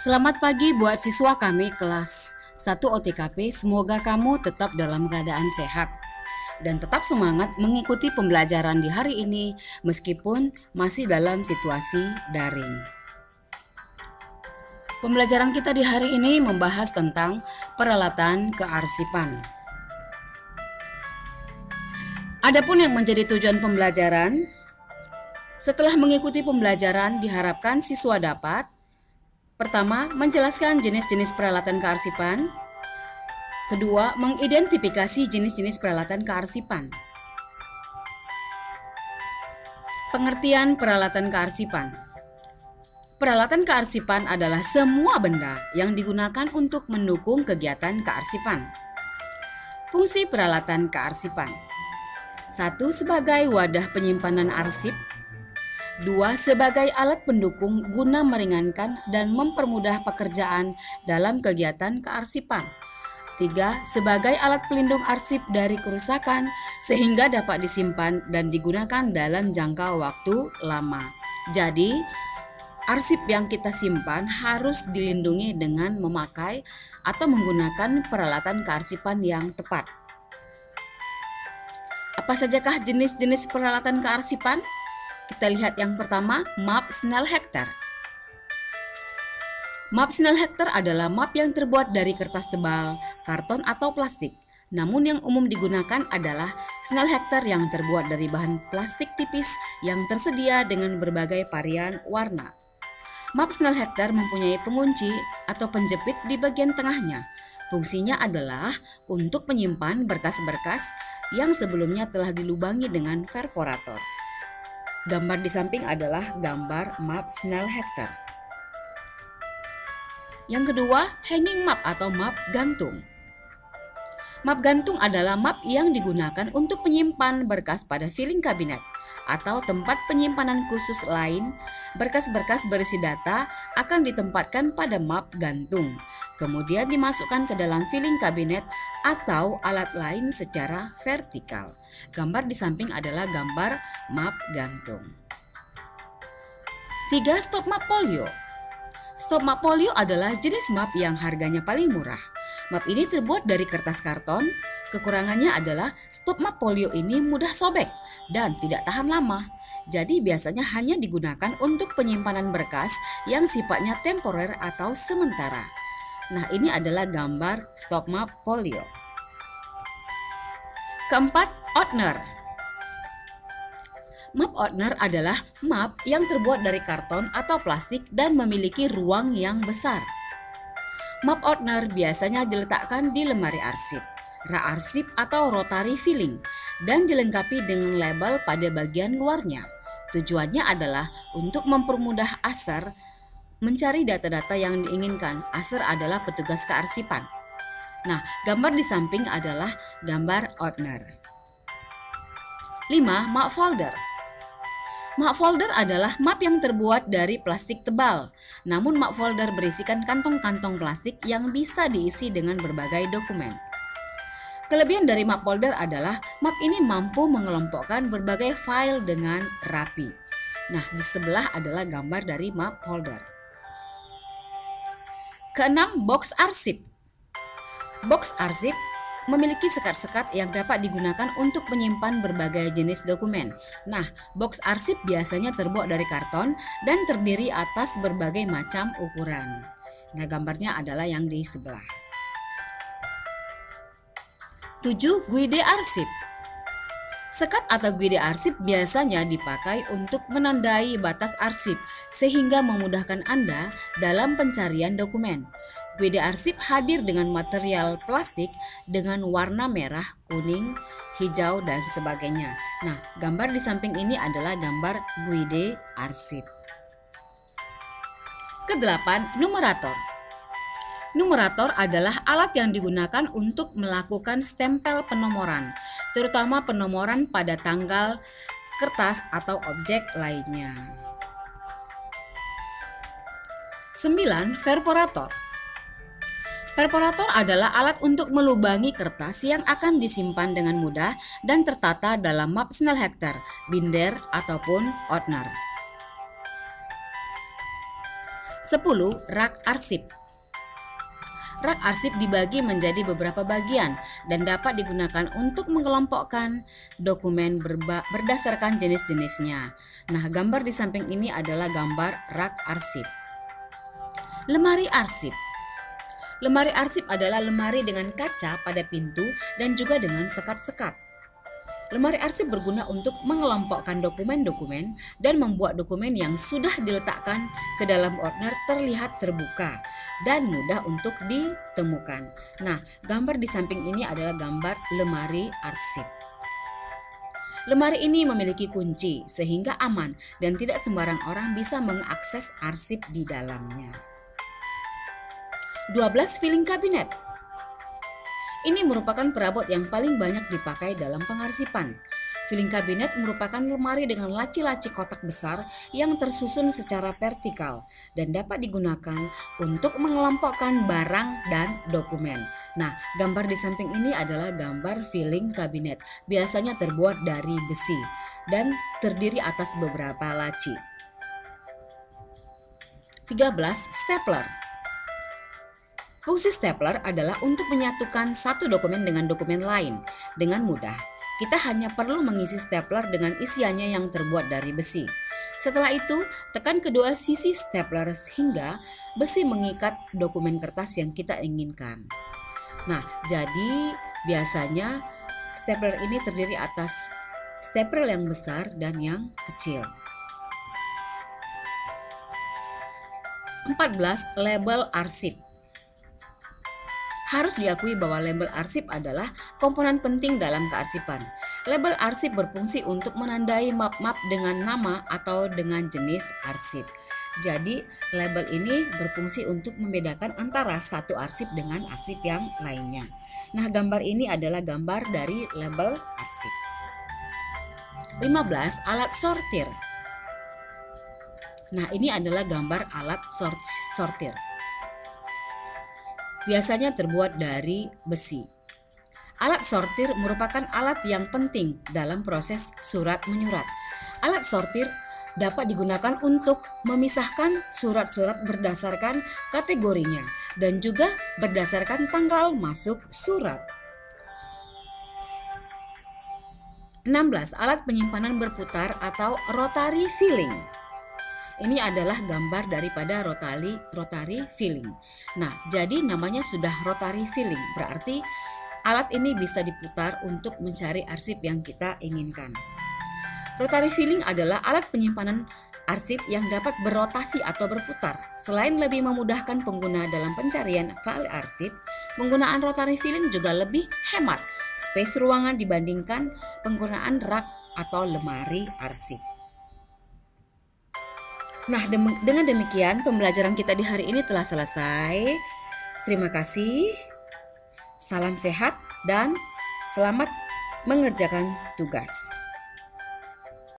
Selamat pagi buat siswa kami kelas 1 OTKP. Semoga kamu tetap dalam keadaan sehat dan tetap semangat mengikuti pembelajaran di hari ini meskipun masih dalam situasi daring. Pembelajaran kita di hari ini membahas tentang peralatan kearsipan. Adapun yang menjadi tujuan pembelajaran, setelah mengikuti pembelajaran diharapkan siswa dapat pertama, menjelaskan jenis-jenis peralatan kearsipan. Kedua, mengidentifikasi jenis-jenis peralatan kearsipan. Pengertian peralatan kearsipan. Peralatan kearsipan adalah semua benda yang digunakan untuk mendukung kegiatan kearsipan. Fungsi peralatan kearsipan. 1. Sebagai wadah penyimpanan arsip. 2. Sebagai alat pendukung guna meringankan dan mempermudah pekerjaan dalam kegiatan kearsipan. 3. Sebagai alat pelindung arsip dari kerusakan sehingga dapat disimpan dan digunakan dalam jangka waktu lama. Jadi, arsip yang kita simpan harus dilindungi dengan memakai atau menggunakan peralatan kearsipan yang tepat. Apa sajakah jenis-jenis peralatan kearsipan? Kita lihat yang pertama, map Snellhecter. Map Snellhecter adalah map yang terbuat dari kertas tebal, karton atau plastik. Namun yang umum digunakan adalah Snellhecter yang terbuat dari bahan plastik tipis yang tersedia dengan berbagai varian warna. Map Snellhecter mempunyai pengunci atau penjepit di bagian tengahnya. Fungsinya adalah untuk menyimpan berkas-berkas yang sebelumnya telah dilubangi dengan perforator. Gambar di samping adalah gambar map Snellhecter. Yang kedua, hanging map atau map gantung. Map gantung adalah map yang digunakan untuk menyimpan berkas pada filing kabinet atau tempat penyimpanan khusus lain. Berkas-berkas berisi data akan ditempatkan pada map gantung, kemudian dimasukkan ke dalam filing kabinet atau alat lain secara vertikal. Gambar di samping adalah gambar map gantung. 3. Stop map folio. Stop map folio adalah jenis map yang harganya paling murah. Map ini terbuat dari kertas karton. Kekurangannya adalah stop map folio ini mudah sobek dan tidak tahan lama. Jadi biasanya hanya digunakan untuk penyimpanan berkas yang sifatnya temporer atau sementara. Nah, ini adalah gambar stop map folio. Keempat, Opener. Map opener adalah map yang terbuat dari karton atau plastik dan memiliki ruang yang besar. Map opener biasanya diletakkan di lemari arsip, rak arsip atau rotary filling, dan dilengkapi dengan label pada bagian luarnya. Tujuannya adalah untuk mempermudah aser mencari data-data yang diinginkan. Aser adalah petugas kearsipan. Nah, gambar di samping adalah gambar opener. 5. Map folder. Map folder adalah map yang terbuat dari plastik tebal. Namun map folder berisikan kantong-kantong plastik yang bisa diisi dengan berbagai dokumen. Kelebihan dari map folder adalah map ini mampu mengelompokkan berbagai file dengan rapi. Nah, di sebelah adalah gambar dari map folder. Keenam, box arsip. Box arsip memiliki sekat-sekat yang dapat digunakan untuk menyimpan berbagai jenis dokumen. Nah, box arsip biasanya terbuat dari karton dan terdiri atas berbagai macam ukuran. Nah, gambarnya adalah yang di sebelah. 7. Guide arsip. Sekat atau guide arsip biasanya dipakai untuk menandai batas arsip sehingga memudahkan Anda dalam pencarian dokumen. Guide arsip hadir dengan material plastik dengan warna merah, kuning, hijau, dan sebagainya. Nah, gambar di samping ini adalah gambar guide arsip. Kedelapan, numerator. Numerator adalah alat yang digunakan untuk melakukan stempel penomoran, terutama penomoran pada tanggal, kertas, atau objek lainnya. 9. Perforator. Perforator adalah alat untuk melubangi kertas yang akan disimpan dengan mudah dan tertata dalam map Snellhecter, binder, ataupun opener. 10. Rak arsip. Rak arsip dibagi menjadi beberapa bagian dan dapat digunakan untuk mengelompokkan dokumen berdasarkan jenis-jenisnya. Nah, gambar di samping ini adalah gambar rak arsip. Lemari arsip. Lemari arsip adalah lemari dengan kaca pada pintu dan juga dengan sekat-sekat. Lemari arsip berguna untuk mengelompokkan dokumen-dokumen dan membuat dokumen yang sudah diletakkan ke dalam ordner terlihat terbuka dan mudah untuk ditemukan. Nah, gambar di samping ini adalah gambar lemari arsip. Lemari ini memiliki kunci sehingga aman dan tidak sembarang orang bisa mengakses arsip di dalamnya. 12. Filing kabinet. Ini merupakan perabot yang paling banyak dipakai dalam pengarsipan. Filing kabinet merupakan lemari dengan laci-laci kotak besar yang tersusun secara vertikal dan dapat digunakan untuk mengelompokkan barang dan dokumen. Nah, gambar di samping ini adalah gambar filing kabinet. Biasanya terbuat dari besi dan terdiri atas beberapa laci. 13. Stapler. Fungsi stapler adalah untuk menyatukan satu dokumen dengan dokumen lain dengan mudah. Kita hanya perlu mengisi stapler dengan isiannya yang terbuat dari besi. Setelah itu, tekan kedua sisi stapler sehingga besi mengikat dokumen kertas yang kita inginkan. Nah, jadi biasanya stapler ini terdiri atas stapler yang besar dan yang kecil. 14. Label arsip. Harus diakui bahwa label arsip adalah komponen penting dalam kearsipan. Label arsip berfungsi untuk menandai map-map dengan nama atau dengan jenis arsip. Jadi, label ini berfungsi untuk membedakan antara satu arsip dengan arsip yang lainnya. Nah, gambar ini adalah gambar dari label arsip. 15. Alat sortir. Nah, ini adalah gambar alat sortir. Biasanya terbuat dari besi. Alat sortir merupakan alat yang penting dalam proses surat menyurat. Alat sortir dapat digunakan untuk memisahkan surat-surat berdasarkan kategorinya dan juga berdasarkan tanggal masuk surat. 16. Alat penyimpanan berputar atau rotary filling. Ini adalah gambar daripada rotary filling. Nah, jadi namanya sudah rotary filling, berarti alat ini bisa diputar untuk mencari arsip yang kita inginkan. Rotary filling adalah alat penyimpanan arsip yang dapat berotasi atau berputar. Selain lebih memudahkan pengguna dalam pencarian file arsip, penggunaan rotary filling juga lebih hemat space ruangan dibandingkan penggunaan rak atau lemari arsip. Nah, dengan demikian pembelajaran kita di hari ini telah selesai. Terima kasih. Salam sehat dan selamat mengerjakan tugas.